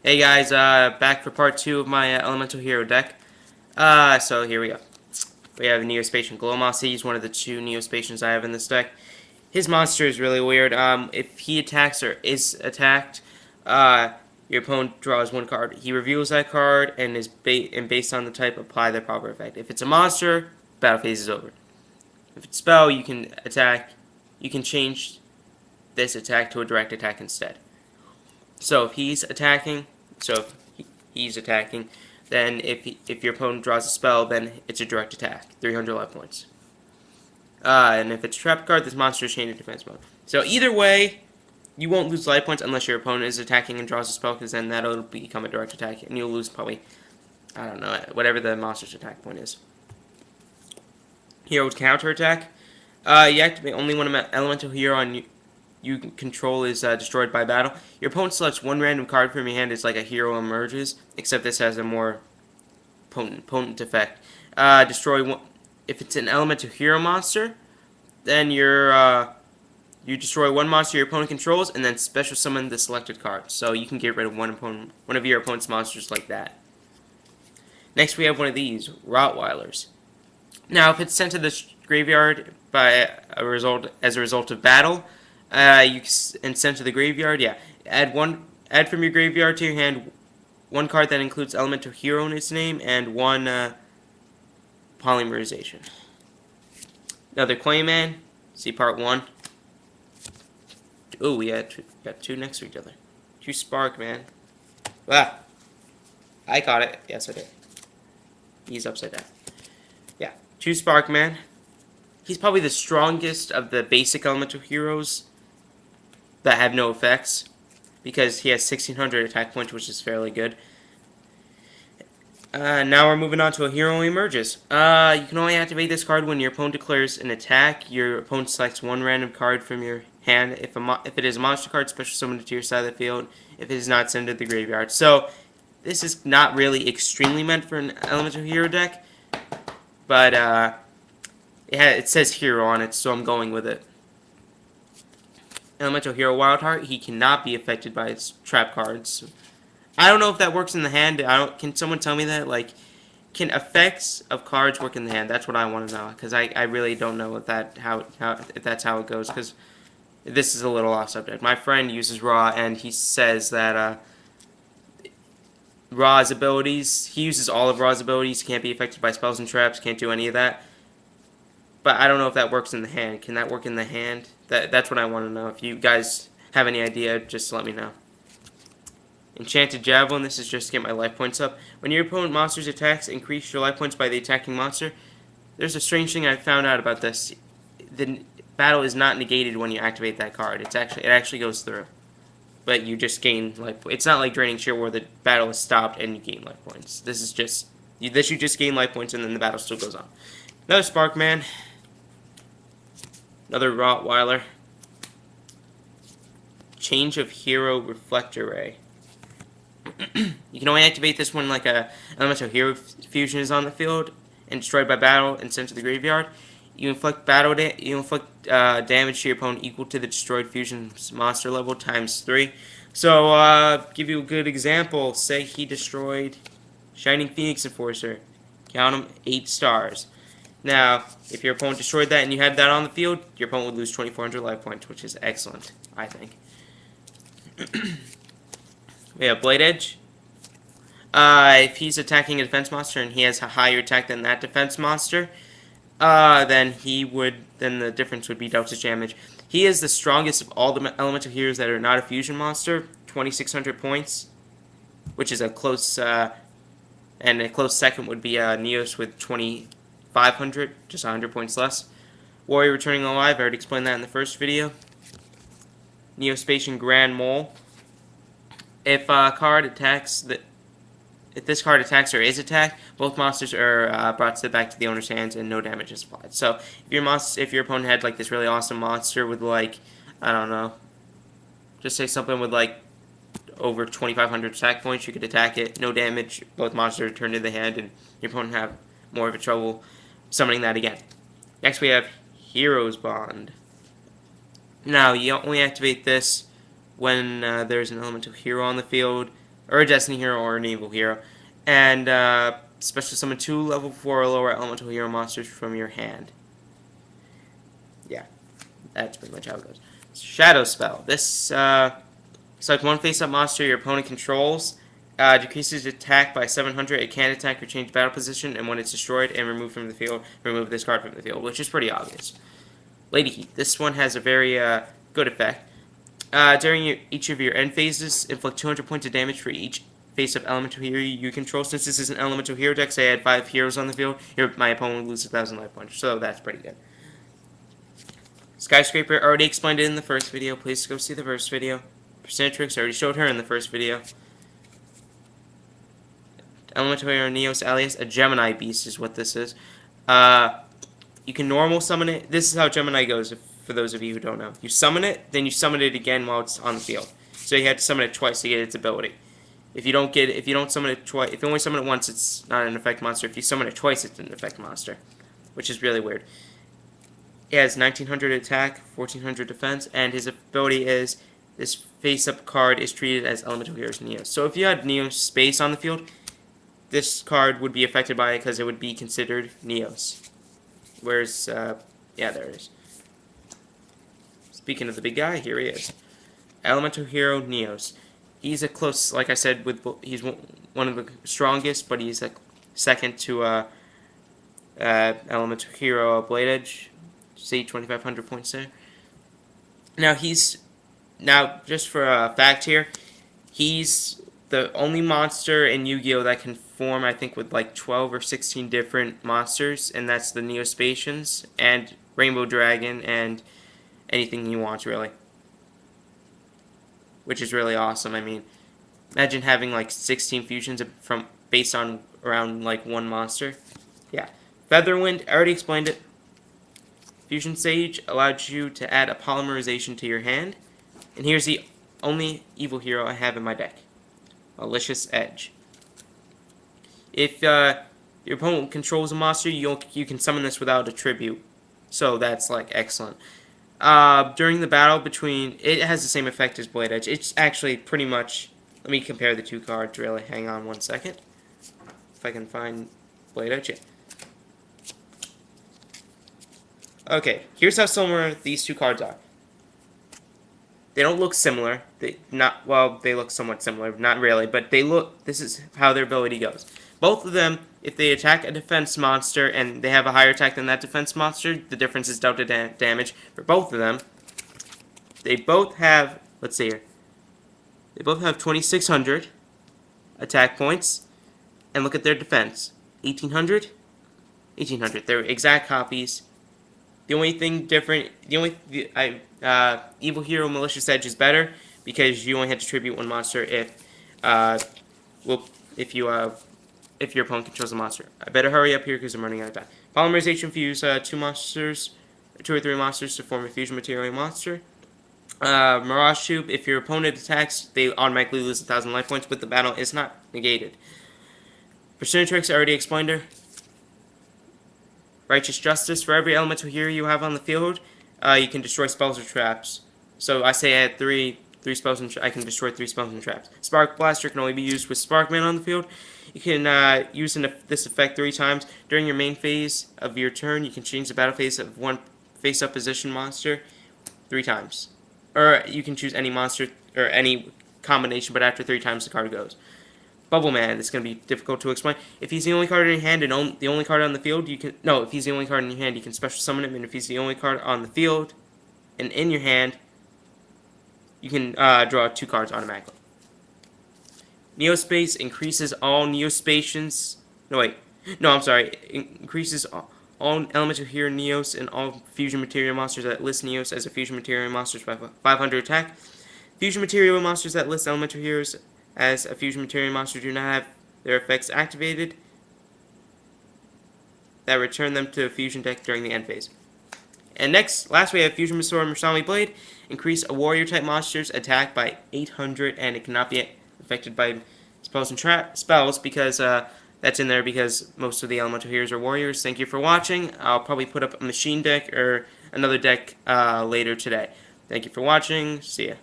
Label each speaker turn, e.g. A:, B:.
A: Hey guys, back for part 2 of my Elemental Hero deck. So here we go. We have Neospatian Glowmoss. He's one of the 2 Neospatians I have in this deck. His monster is really weird. If he attacks or is attacked, your opponent draws 1 card. He reveals that card and based on the type, apply the proper effect. If it's a monster, battle phase is over. If it's a spell, you can attack. You can change this attack to a direct attack instead. So if he's attacking, he's attacking, then if your opponent draws a spell, then it's a direct attack, 300 life points. And if it's a trap card, this monster is chained to defense mode. So either way, you won't lose life points unless your opponent is attacking and draws a spell, because then that'll become a direct attack, and you'll lose probably, I don't know, whatever the monster's attack point is. Hero counter attack. You activate only one elemental hero on you control is destroyed by battle. Your opponent selects 1 random card from your hand. It's like a hero emerges, except this has a more potent effect. Destroy one. If it's an elemental hero monster, then you destroy 1 monster your opponent controls, and then special summon the selected card. So you can get rid of one of your opponent's monsters like that. Next, we have one of these Rottweilers. Now, if it's sent to the graveyard as a result of battle, and sent to the graveyard, yeah. Add from your graveyard to your hand 1 card that includes elemental hero in its name and 1 polymerization. Another Clayman. See part 1. Oh, we got 2 next to each other. 2 Spark, man. Ah, I caught it. Yes, I did. He's upside down. Yeah, 2 Spark, man. He's probably the strongest of the basic elemental heroes that have no effects, because he has 1600 attack points, which is fairly good. Now we're moving on to a hero emerges. You can only activate this card when your opponent declares an attack. Your opponent selects 1 random card from your hand. If it is a monster card, special summon it to your side of the field. If it is not, send it to the graveyard. So this is not really extremely meant for an elemental hero deck, but it says hero on it, so I'm going with it. Elemental Hero Wildheart, he cannot be affected by its trap cards. I don't know if that works in the hand. Can someone tell me that? Like, can effects of cards work in the hand? That's what I want to know, because I really don't know if that's how it goes. Because this is a little off subject. My friend uses Raw, and he says that Raw's abilities, he uses all of Raw's abilities. Can't be affected by spells and traps. Can't do any of that. But I don't know if that works in the hand. Can that work in the hand? That's what I want to know. If you guys have any idea, just let me know. Enchanted Javelin. This is just to get my life points up. When your opponent monster's attacks increase your life points by the attacking monster. There's a strange thing I found out about this. The battle is not negated when you activate that card. It actually goes through. But you just gain life. It's not like Draining Shield where the battle is stopped and you gain life points. This is just you just gain life points and then the battle still goes on. Another Sparkman. Another Rottweiler. Change of Hero Reflector Ray. You can only activate this when like a elemental hero fusion is on the field and destroyed by battle and sent to the graveyard. You inflict damage to your opponent equal to the destroyed fusion's monster level times 3. So give you a good example. Say he destroyed Shining Phoenix Enforcer. Count them 8 stars. Now, if your opponent destroyed that and you had that on the field, your opponent would lose 2400 life points, which is excellent, I think. We have Blade Edge. If he's attacking a defense monster and he has a higher attack than that defense monster, then the difference would be Delta damage. He is the strongest of all the elemental heroes that are not a fusion monster, 2600 points, which is a close, and a close second would be Neos with 2500, just 100 points less. Warrior Returning Alive, I already explained that in the first video. Neospatian Grand Mole. If this card attacks or is attacked, both monsters are brought back to the owner's hands and no damage is applied. So if your opponent had like this really awesome monster with like, I don't know, just say something with like over 2500 attack points, you could attack it, no damage, both monsters return to the hand, and your opponent have more of a trouble summoning that again. Next we have Hero's Bond. Now you only activate this when there's an elemental hero on the field. or a Destiny hero, or an evil hero. And special summon 2 level 4 or lower elemental hero monsters from your hand. Yeah, that's pretty much how it goes. Shadow Spell. This select one face-up monster your opponent controls. Decreases attack by 700. It can attack or change battle position, and when it's destroyed and removed from the field, remove this card from the field, which is pretty obvious. Lady Heat. This one has a very good effect. During each of your end phases, inflict 200 points of damage for each face-up elemental hero you control. Since this is an elemental hero deck, say I had 5 heroes on the field, my opponent will lose 1,000 life points, so that's pretty good. Skyscraper, already explained it in the first video. Please go see the first video. Percentrix, already showed her in the first video. Elemental hero Neos alias, a Gemini beast is what this is. You can normal summon it. This is how Gemini goes, for those of you who don't know. You summon it, then you summon it again while it's on the field. So you have to summon it twice to get its ability. If you don't summon it twice, if you only summon it once, it's not an effect monster. If you summon it twice, it's an effect monster, which is really weird. It has 1900 attack, 1400 defense, and his ability is this face-up card is treated as elemental heroes Neos. So if you had Neos space on the field, this card would be affected by it because it would be considered Neos. Whereas, yeah, there it is. Speaking of the big guy, here he is. Elemental hero Neos. He's a close, like I said, he's one of the strongest, but he's a second to elemental hero Blade Edge. See 2,500 points there. Now just for a fact here, he's the only monster in Yu-Gi-Oh that can form, I think, with like 12 or 16 different monsters, and that's the Neospatians and Rainbow Dragon and anything he wants, really. Which is really awesome. I mean, imagine having like 16 fusions based on around like one monster. Yeah. Featherwind, I already explained it. Fusion Sage allows you to add a polymerization to your hand. And here's the only evil hero I have in my deck. Malicious Edge. If your opponent controls a monster, you can summon this without a tribute. So that's like excellent. During the battle it has the same effect as Blade Edge. It's actually pretty much, let me compare the two cards really. Hang on one second. If I can find Blade Edge. Yeah. Okay, here's how similar these two cards are. They don't look similar. They look somewhat similar, not really, but this is how their ability goes. Both of them, if they attack a defense monster and they have a higher attack than that defense monster, the difference is delta damage for both of them. They both have, let's see here, they both have 2,600 attack points, and look at their defense, 1,800, 1,800. They're exact copies. The only thing different, Evil Hero Malicious Edge is better because you only have to tribute one monster if your opponent controls a monster. I better hurry up here because I'm running out of time. Polymerization fuse 2 or 3 monsters to form a fusion material monster. Mirage Tube, if your opponent attacks, they automatically lose 1,000 life points, but the battle is not negated. Percentrix, I already explained her. Righteous Justice, for every elemental hero you have on the field, you can destroy spells or traps. So I say I had three spells and I can destroy 3 spells and traps. Spark Blaster can only be used with Sparkman on the field. You can use this effect 3 times. During your main phase of your turn, you can change the battle phase of one face-up position monster 3 times. Or you can choose any monster or any combination, but after 3 times the card goes. Bubble Man, it's going to be difficult to explain. If he's the only card in your hand and the only card on the field, if he's the only card in your hand, you can special summon him, and if he's the only card on the field and in your hand, you can draw 2 cards automatically. Neospace increases all Neospatians. Increases all elemental hero Neos and all fusion material monsters that list Neos as a fusion material monsters by 500 attack. Fusion material monsters that list elemental heroes as a fusion material monster do not have their effects activated that return them to a fusion deck during the end phase. And last we have Fusion Sword and Masami Blade. Increase a warrior type monster's attack by 800, and it cannot be affected by spells and spells because that's in there because most of the elemental heroes are warriors. Thank you for watching. I'll probably put up a machine deck or another deck later today. Thank you for watching. See ya.